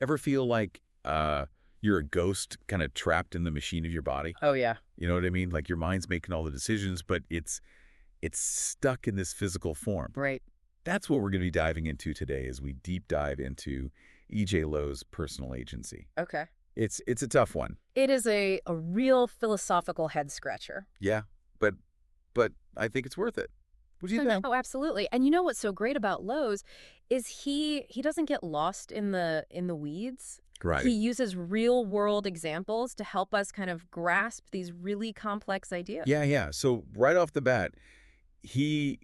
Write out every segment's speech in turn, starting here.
Ever feel like you're a ghost kind of trapped in the machine of your body? Oh, yeah. You know what I mean? Like your mind's making all the decisions, but it's stuck in this physical form. Right. That's what we're going to be diving into today as we deep dive into E.J. Lowe's personal agency. Okay. It's a tough one. It is a real philosophical head scratcher. Yeah, but I think it's worth it. What do you think? Oh, absolutely. And you know what's so great about Lowe's is he doesn't get lost in the weeds. Right. He uses real world examples to help us kind of grasp these really complex ideas. Yeah. So right off the bat, he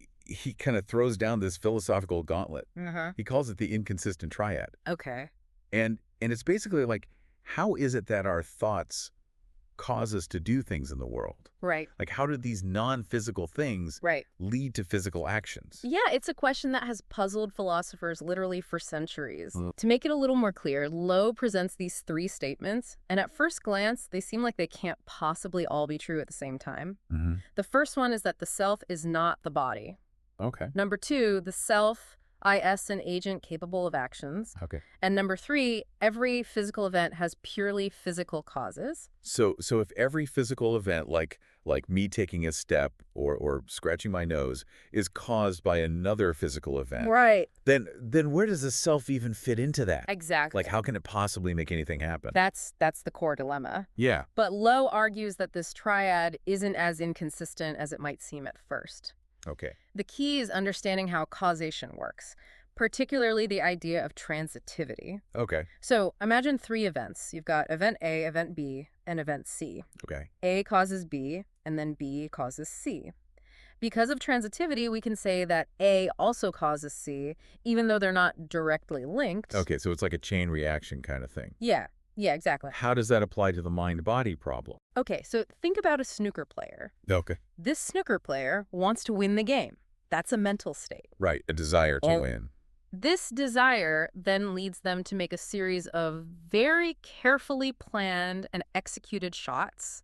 kind of throws down this philosophical gauntlet. Uh-huh. He calls it the inconsistent triad. Okay. And it's basically like, how is it that our thoughts cause us to do things in the world? Right. Like, how do these non-physical things Right. lead to physical actions? Yeah, it's a question that has puzzled philosophers literally for centuries. Mm. To make it a little more clear, Lowe presents these three statements, and at first glance, they seem like they can't possibly all be true at the same time. Mm-hmm. The first one is that the self is not the body. Okay. Number two, the self is an agent capable of actions. Okay. And number three, every physical event has purely physical causes. So if every physical event, like me taking a step or scratching my nose, is caused by another physical event, Right. then where does the self even fit into that? Exactly. Like, how can it possibly make anything happen? That's the core dilemma. Yeah. But Lowe argues that this triad isn't as inconsistent as it might seem at first. Okay. The key is understanding how causation works, particularly the idea of transitivity. Okay. So imagine three events. You've got event A, event B, and event C. Okay. A causes B, and then B causes C. Because of transitivity, we can say that A also causes C, even though they're not directly linked. Okay, so it's like a chain reaction kind of thing. Yeah, exactly. How does that apply to the mind-body problem? Okay, so think about a snooker player. Okay. This snooker player wants to win the game. That's a mental state. Right, a desire to And win. this desire then leads them to make a series of very carefully planned and executed shots.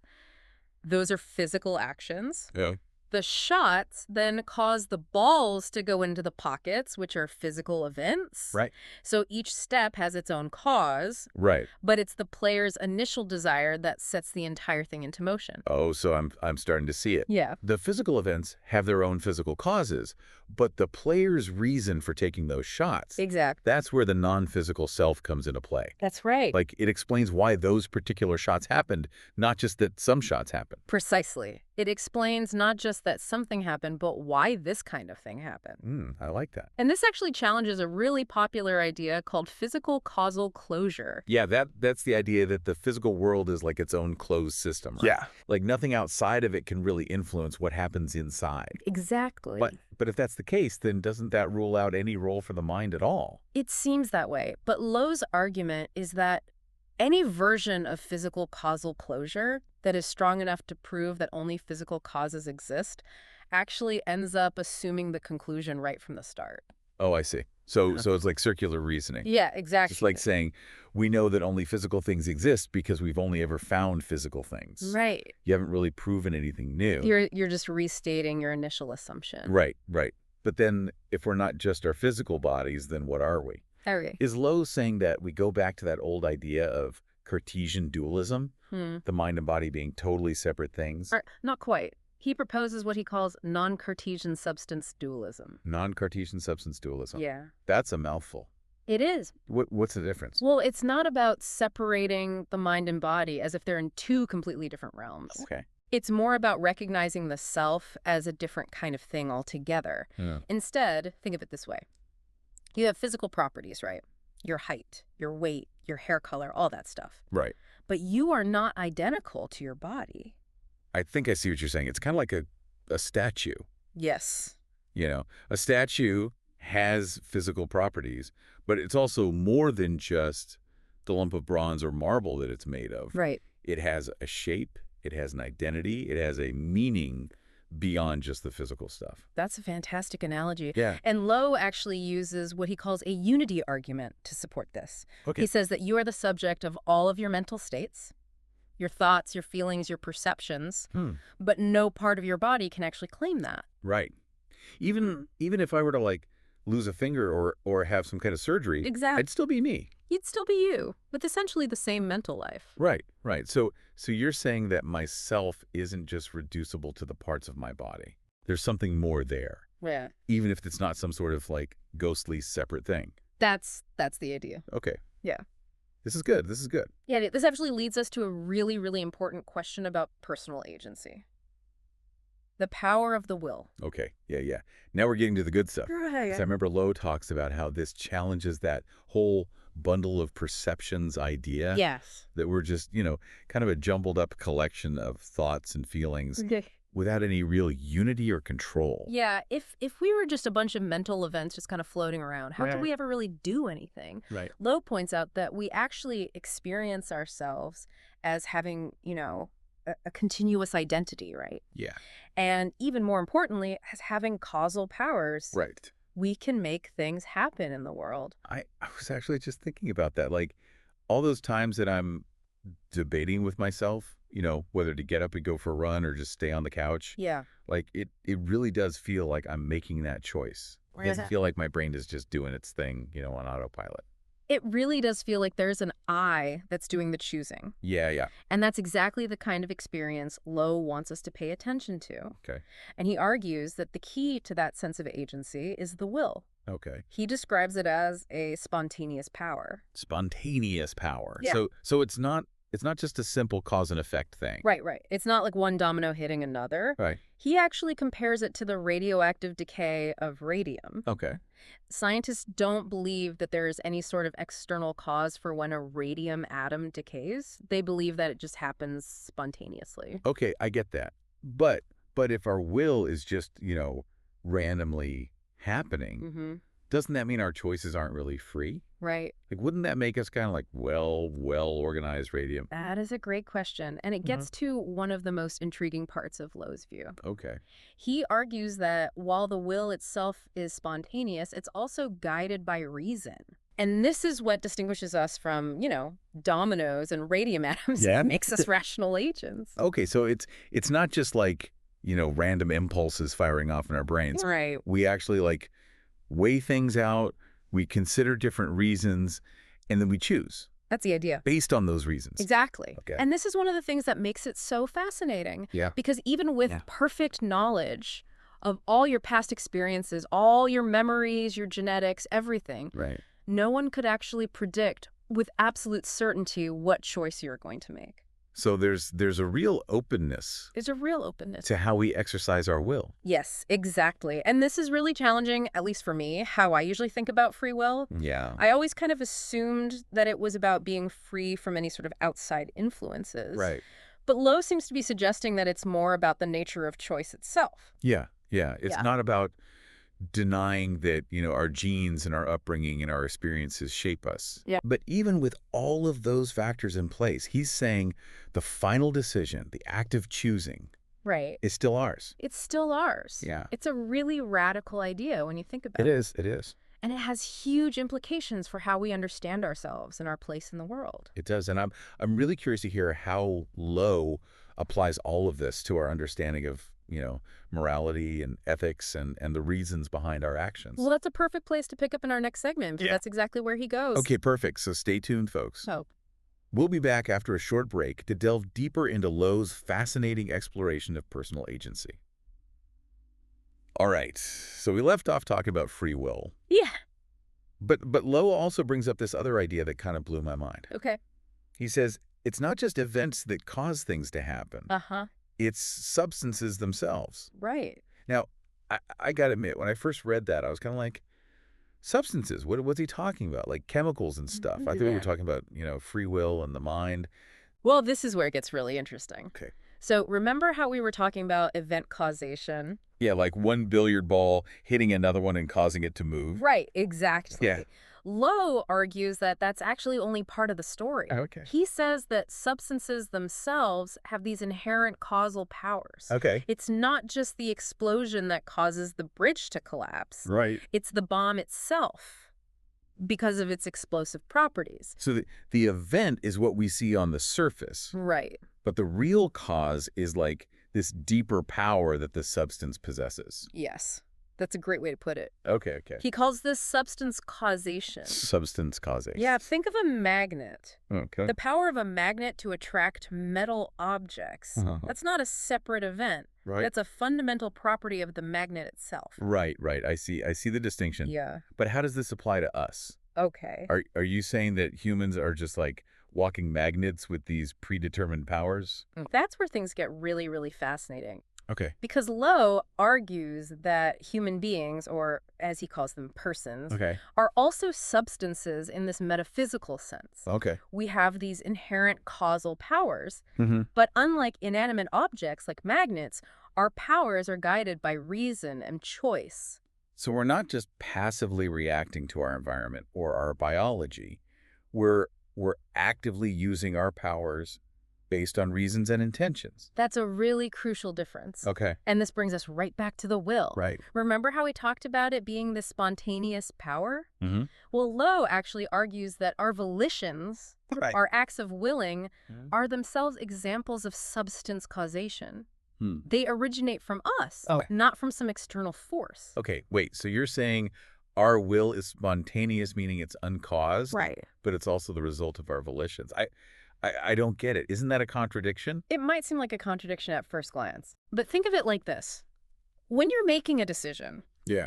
Those are physical actions. Yeah. The shots then cause the balls to go into the pockets, which are physical events. Right. So each step has its own cause, Right. but it's the player's initial desire that sets the entire thing into motion. Oh, so I'm starting to see it. Yeah. The physical events have their own physical causes, but the player's reason for taking those shots, Exactly. that's where the non-physical self comes into play. That's right. Like, it explains why those particular shots happened, not just that some shots happened. Precisely. It explains not just that something happened, but why this kind of thing happened. I like that. And this actually challenges a really popular idea called physical causal closure. Yeah, that's the idea that the physical world is like its own closed system, right? Yeah. Like nothing outside of it can really influence what happens inside. Exactly. But if that's the case, then doesn't that rule out any role for the mind at all? It seems that way. But Lowe's argument is that any version of physical causal closure that is strong enough to prove that only physical causes exist actually ends up assuming the conclusion right from the start. Oh, I see. So it's like circular reasoning. Yeah, exactly. It's like saying, we know that only physical things exist because we've only ever found physical things. Right. You haven't really proven anything new. You're just restating your initial assumption. Right. But then if we're not just our physical bodies, then what are we? Okay. Is Lowe saying that we go back to that old idea of Cartesian dualism, the mind and body being totally separate things? Not quite. He proposes what he calls non-Cartesian substance dualism. Non-Cartesian substance dualism. Yeah. That's a mouthful. It is. What's the difference? Well, it's not about separating the mind and body as if they're in two completely different realms. Okay. It's more about recognizing the self as a different kind of thing altogether. Yeah. Instead, think of it this way. You have physical properties, right? Your height, your weight, your hair color, all that stuff. Right. But you are not identical to your body. I think I see what you're saying. It's kind of like a statue. Yes. You know, a statue has physical properties, but it's also more than just the lump of bronze or marble that it's made of. Right. It has a shape, it has an identity, it has a meaning beyond just the physical stuff. That's a fantastic analogy. Yeah. And Lowe actually uses what he calls a unity argument to support this. Okay. He says that you are the subject of all of your mental states, your thoughts, your feelings, your perceptions, but no part of your body can actually claim that. Right. Even if I were to like lose a finger or have some kind of surgery, Exactly. I'd still be me. You'd still be you, with essentially the same mental life. Right, right. So you're saying that myself isn't just reducible to the parts of my body. There's something more there, Yeah. even if it's not some sort of like ghostly separate thing. That's the idea. Okay. Yeah. This is good. This is good. Yeah, this actually leads us to a really, really important question about personal agency. The power of the will. Okay. Yeah, yeah. Now we're getting to the good stuff. Right. 'Cause I remember Lowe talks about how this challenges that whole bundle of perceptions idea. Yes. That we're just, kind of a jumbled up collection of thoughts and feelings Okay. without any real unity or control. Yeah, if we were just a bunch of mental events just kind of floating around, how could we ever really do anything? Right. Lowe points out that we actually experience ourselves as having, a continuous identity, right? Yeah. And even more importantly, as having causal powers. Right. We can make things happen in the world. I was actually just thinking about that. Like, all those times that I'm debating with myself, whether to get up and go for a run or just stay on the couch. Yeah. Like, it really does feel like I'm making that choice. It doesn't feel like my brain is just doing its thing, on autopilot. It really does feel like there's an I that's doing the choosing. Yeah, yeah. And that's exactly the kind of experience Lowe wants us to pay attention to. Okay. And he argues that the key to that sense of agency is the will. Okay. He describes it as a spontaneous power. Spontaneous power. Yeah. So it's not just a simple cause and effect thing. Right, right. It's not like one domino hitting another. Right. He actually compares it to the radioactive decay of radium. Okay. Scientists don't believe that there is any sort of external cause for when a radium atom decays. They believe that it just happens spontaneously. Okay, I get that. But if our will is just, randomly happening, doesn't that mean our choices aren't really free? Right. Like, wouldn't that make us kind of like well-organized radium? That is a great question. And it gets to one of the most intriguing parts of Lowe's view. Okay. He argues that while the will itself is spontaneous, it's also guided by reason. And this is what distinguishes us from, dominoes and radium atoms. Yeah. Makes us rational agents. Okay, so it's not just like, random impulses firing off in our brains. Right. We actually like weigh things out, we consider different reasons, and then we choose That's the idea. based on those reasons. Exactly. Okay. And this is one of the things that makes it so fascinating. Yeah. Because even with perfect knowledge of all your past experiences, all your memories, your genetics, everything, Right. no one could actually predict with absolute certainty what choice you're going to make. So there's a real openness There's a real openness. to how we exercise our will. Yes, exactly. And this is really challenging, at least for me, how I usually think about free will. Yeah. I always kind of assumed that it was about being free from any sort of outside influences. Right. But Lowe seems to be suggesting that it's more about the nature of choice itself. Yeah. Yeah. It's Yeah. not about denying that, our genes and our upbringing and our experiences shape us. Yeah. But even with all of those factors in place, he's saying the final decision, the act of choosing, Right. is still ours. It's still ours. Yeah. It's a really radical idea when you think about it. It is. It is. And it has huge implications for how we understand ourselves and our place in the world. It does. And I'm really curious to hear how Lowe applies all of this to our understanding of, morality and ethics and the reasons behind our actions. Well, that's a perfect place to pick up in our next segment, because Yeah. that's exactly where he goes. Okay, perfect. So stay tuned, folks. Oh. We'll be back after a short break to delve deeper into Lowe's fascinating exploration of personal agency. All right. So we left off talking about free will. Yeah. But Lowe also brings up this other idea that kind of blew my mind. Okay. He says, it's not just events that cause things to happen. Uh-huh. It's substances themselves. Right. Now, I got to admit, when I first read that, I was kind of like, substances? What's he talking about? Like chemicals and stuff. I thought we were talking about, free will and the mind. Well, this is where it gets really interesting. Okay. So remember how we were talking about event causation? Yeah, like one billiard ball hitting another one and causing it to move. Right, exactly. Yeah. Lowe argues that that's actually only part of the story. Okay. He says that substances themselves have these inherent causal powers. Okay. It's not just the explosion that causes the bridge to collapse. Right. It's the bomb itself because of its explosive properties. So the event is what we see on the surface, Right. but the real cause is like this deeper power that the substance possesses. Yes. That's a great way to put it. Okay. He calls this substance causation. Substance causation. Yeah, think of a magnet. Okay. The power of a magnet to attract metal objects. That's not a separate event. Right. That's a fundamental property of the magnet itself. Right. I see the distinction. Yeah. But how does this apply to us? Okay. Are you saying that humans are just like walking magnets with these predetermined powers? That's where things get really, really fascinating. Okay. Because Lowe argues that human beings, or as he calls them, persons, are also substances in this metaphysical sense. Okay. We have these inherent causal powers, Mm-hmm. but unlike inanimate objects like magnets, our powers are guided by reason and choice. So we're not just passively reacting to our environment or our biology. We're actively using our powers based on reasons and intentions. That's a really crucial difference. Okay. And this brings us right back to the will. Right. Remember how we talked about it being this spontaneous power? Mm-hmm. Well, Lowe actually argues that our volitions, Right. our acts of willing, are themselves examples of substance causation. They originate from us, not from some external force. Okay, wait, so you're saying our will is spontaneous, meaning it's uncaused? Right. But it's also the result of our volitions. I don't get it. Isn't that a contradiction? It might seem like a contradiction at first glance, but think of it like this. When you're making a decision,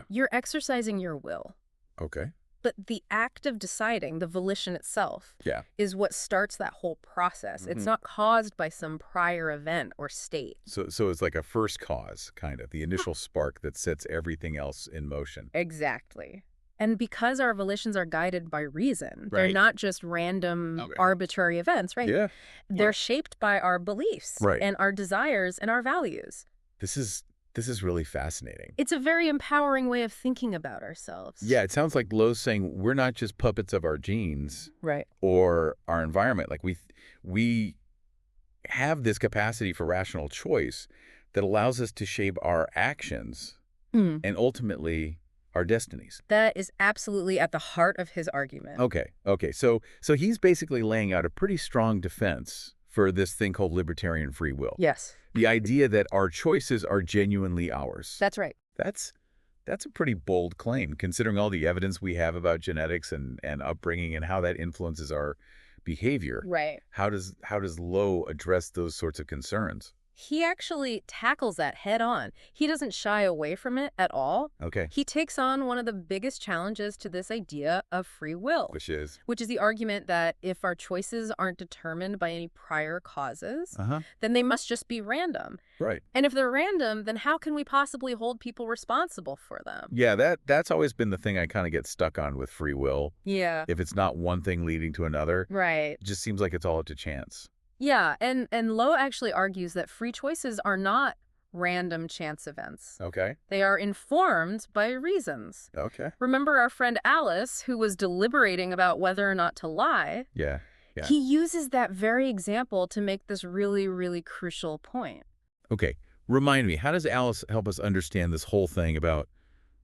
you're exercising your will. Okay. But the act of deciding, the volition itself, is what starts that whole process. It's not caused by some prior event or state. So it's like a first cause, kind of, the initial spark that sets everything else in motion. Exactly. And because our volitions are guided by reason, they're not just random, arbitrary events, right? Yeah. They're shaped by our beliefs and our desires and our values. This is really fascinating. It's a very empowering way of thinking about ourselves. Yeah, it sounds like Lowe's saying we're not just puppets of our genes or our environment. Like we have this capacity for rational choice that allows us to shape our actions and ultimately our destinies. That is absolutely at the heart of his argument. Okay. So he's basically laying out a pretty strong defense for this thing called libertarian free will. Yes. The idea that our choices are genuinely ours. That's right. That's a pretty bold claim, considering all the evidence we have about genetics and upbringing and how that influences our behavior. Right. How does Lowe address those sorts of concerns? He actually tackles that head on. He doesn't shy away from it at all. Okay. He takes on one of the biggest challenges to this idea of free will. Which is the argument that if our choices aren't determined by any prior causes, then they must just be random. Right. And if they're random, then how can we possibly hold people responsible for them? Yeah, that's always been the thing I kind of get stuck on with free will. Yeah. If it's not one thing leading to another, Right. it just seems like it's all up to chance. Yeah, and Lowe actually argues that free choices are not random chance events. Okay. They are informed by reasons. Okay. Remember our friend Alice, who was deliberating about whether or not to lie? Yeah. He uses that very example to make this really, really crucial point. Okay. Remind me, how does Alice help us understand this whole thing about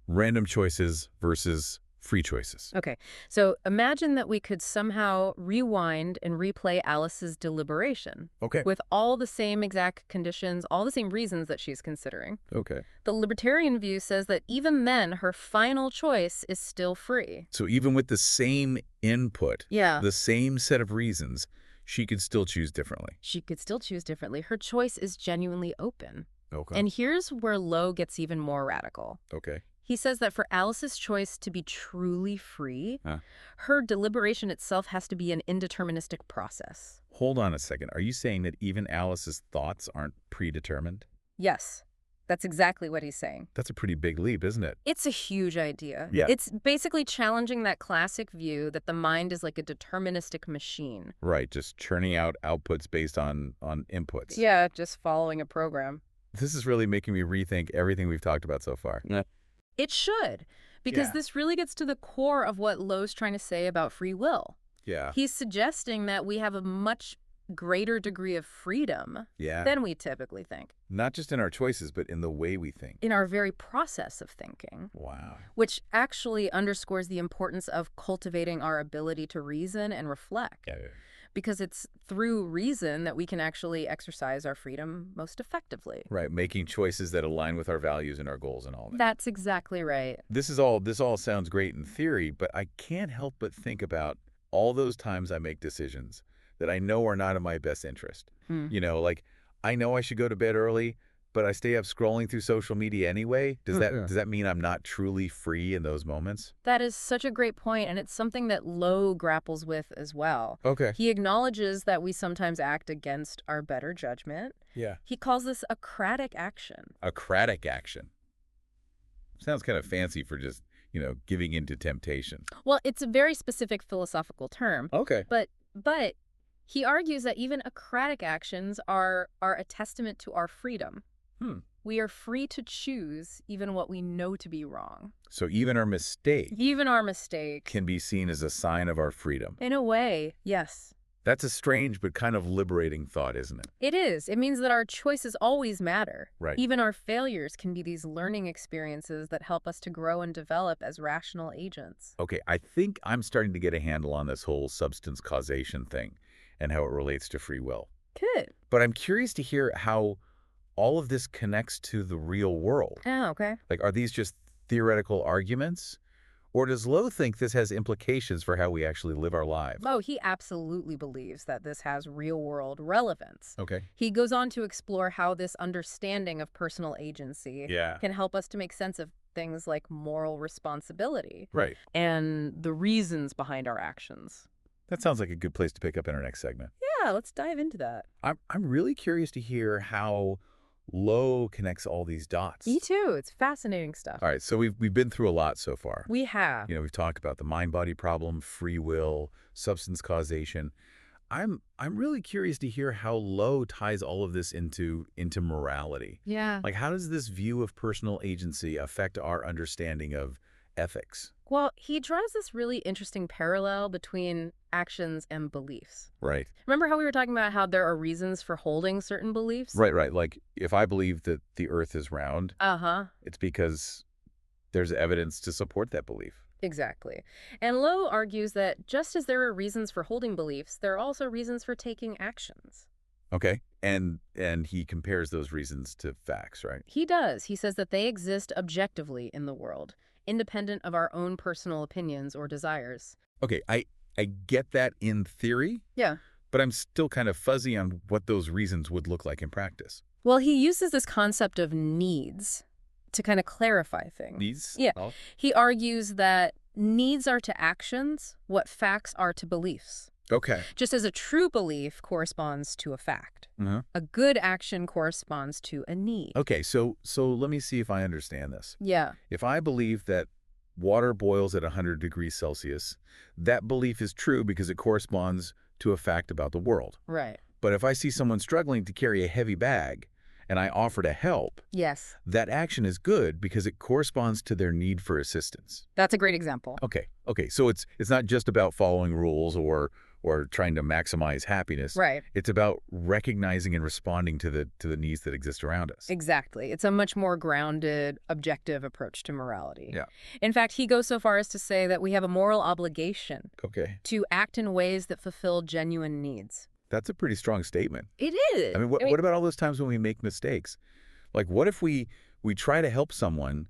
random choices versus free choices? Okay, so imagine that we could somehow rewind and replay Alice's deliberation. Okay. With all the same exact conditions, all the same reasons that she's considering. Okay. The libertarian view says that even then, her final choice is still free. So even with the same input, Yeah. the same set of reasons, she could still choose differently. She could still choose differently. Her choice is genuinely open. Okay. And here's where Lowe gets even more radical. Okay. He says that for Alice's choice to be truly free, her deliberation itself has to be an indeterministic process. Hold on a second. Are you saying that even Alice's thoughts aren't predetermined? Yes, that's exactly what he's saying. That's a pretty big leap, isn't it? It's a huge idea. Yeah. It's basically challenging that classic view that the mind is like a deterministic machine. Right, just churning out outputs based on inputs. Yeah, just following a program. This is really making me rethink everything we've talked about so far. It should, because this really gets to the core of what Lowe's trying to say about free will. Yeah. He's suggesting that we have a much greater degree of freedom than we typically think. Not just in our choices, but in the way we think. In our very process of thinking. Wow. Which actually underscores the importance of cultivating our ability to reason and reflect. Yeah. Because it's through reason that we can actually exercise our freedom most effectively. Right, making choices that align with our values and our goals and all that. That's exactly right. This all sounds great in theory, but I can't help but think about all those times I make decisions that I know are not in my best interest. You know, like I know I should go to bed early, but I stay up scrolling through social media anyway. Does that mean I'm not truly free in those moments? That is such a great point, and it's something that Lowe grapples with as well. Okay. He acknowledges that we sometimes act against our better judgment. Yeah. He calls this acratic action. Acratic action. Sounds kind of fancy for just, giving into temptation. Well, it's a very specific philosophical term. Okay. But he argues that even acratic actions are a testament to our freedom. We are free to choose even what we know to be wrong. So even our mistake can be seen as a sign of our freedom. In a way, yes. That's a strange but kind of liberating thought, isn't it? It is. It means that our choices always matter. Right. Even our failures can be these learning experiences that help us to grow and develop as rational agents. Okay, I think I'm starting to get a handle on this whole substance causation thing and how it relates to free will. Good. But I'm curious to hear how all of this connects to the real world. Oh, okay. Like, are these just theoretical arguments? Or does Lowe think this has implications for how we actually live our lives? Oh, he absolutely believes that this has real-world relevance. Okay. He goes on to explore how this understanding of personal agency can help us to make sense of things like moral responsibility. Right. And the reasons behind our actions. That sounds like a good place to pick up in our next segment. Yeah, let's dive into that. I'm really curious to hear how Lowe connects all these dots. Me too. It's fascinating stuff. All right, so we've been through a lot so far. We have. We've talked about the mind-body problem, free will, substance causation. I'm really curious to hear how Lowe ties all of this into morality. Yeah. Like, how does this view of personal agency affect our understanding of ethics? Well, he draws this really interesting parallel between actions and beliefs. Right. Remember how we were talking about how there are reasons for holding certain beliefs? Right. Like, if I believe that the Earth is round, it's because there's evidence to support that belief. Exactly. And Lowe argues that just as there are reasons for holding beliefs, there are also reasons for taking actions. Okay. And he compares those reasons to facts, right? He does. He says that they exist objectively in the world, independent of our own personal opinions or desires. Okay, I get that in theory. Yeah. But I'm still kind of fuzzy on what those reasons would look like in practice. Well, he uses this concept of needs to kind of clarify things. Needs? Yeah. Oh. He argues that needs are to actions what facts are to beliefs. Okay. Just as a true belief corresponds to a fact. A good action corresponds to a need. Okay, so let me see if I understand this. Yeah. If I believe that water boils at 100 degrees Celsius, that belief is true because it corresponds to a fact about the world. Right. But if I see someone struggling to carry a heavy bag and I offer to help, yes, that action is good because it corresponds to their need for assistance. That's a great example. Okay. So it's not just about following rules or trying to maximize happiness. Right. It's about recognizing and responding to the needs that exist around us. Exactly. It's a much more grounded, objective approach to morality. Yeah. In fact, he goes so far as to say that we have a moral obligation to act in ways that fulfill genuine needs. That's a pretty strong statement. It is. I mean, what about all those times when we make mistakes? Like, what if we try to help someone,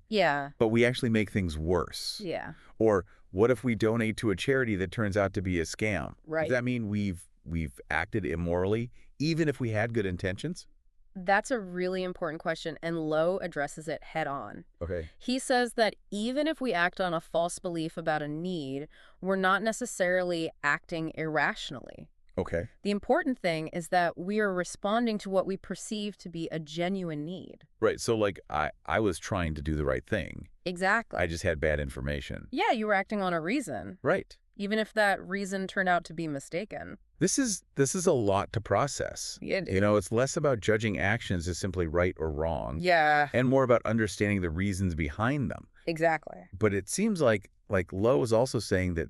but we actually make things worse? Yeah. Or what if we donate to a charity that turns out to be a scam? Right. Does that mean we've acted immorally, even if we had good intentions? That's a really important question, and Lowe addresses it head on. Okay. He says that even if we act on a false belief about a need, we're not necessarily acting irrationally. Okay. The important thing is that we are responding to what we perceive to be a genuine need. Right. So, like, I was trying to do the right thing. Exactly. I just had bad information. Yeah, you were acting on a reason. Right. Even if that reason turned out to be mistaken. This is a lot to process. Yeah. It's less about judging actions as simply right or wrong. Yeah. And more about understanding the reasons behind them. Exactly. But it seems like Lowe is also saying that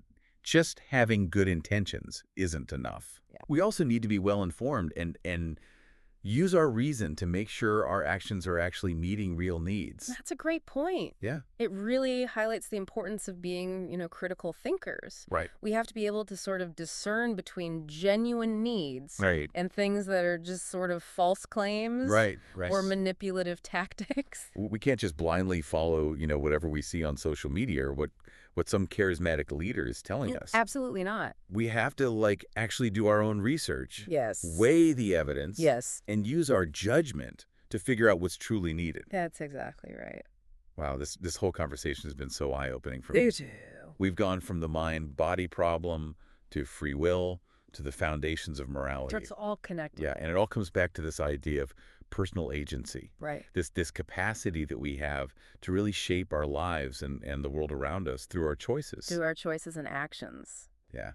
just having good intentions isn't enough. Yeah. We also need to be well-informed and use our reason to make sure our actions are actually meeting real needs. That's a great point. Yeah. It really highlights the importance of being, critical thinkers. Right. We have to be able to sort of discern between genuine needs Right. and things that are just sort of false claims Right. or manipulative tactics. We can't just blindly follow, whatever we see on social media or what some charismatic leader is telling us. Absolutely not. We have to, actually do our own research. Yes. Weigh the evidence. Yes. And use our judgment to figure out what's truly needed. That's exactly right. Wow, this whole conversation has been so eye-opening for me. Me too. We've gone from the mind-body problem to free will to the foundations of morality. It's all connected. Yeah, and it all comes back to this idea of personal agency. Right. This capacity that we have to really shape our lives and the world around us through our choices. Through our choices and actions. Yeah.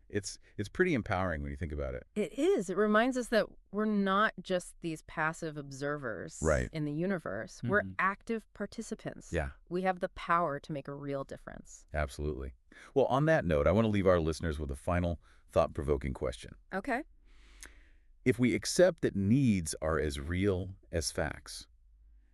It's pretty empowering when you think about it. It is. It reminds us that we're not just these passive observers in the universe. Mm-hmm. We're active participants. Yeah. We have the power to make a real difference. Absolutely. Well, on that note, I want to leave our listeners with a final thought-provoking question. Okay. If we accept that needs are as real as facts,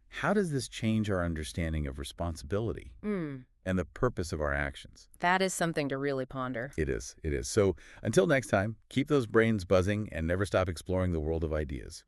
how does this change our understanding of responsibility and the purpose of our actions? That is something to really ponder. It is. It is. So until next time, keep those brains buzzing and never stop exploring the world of ideas.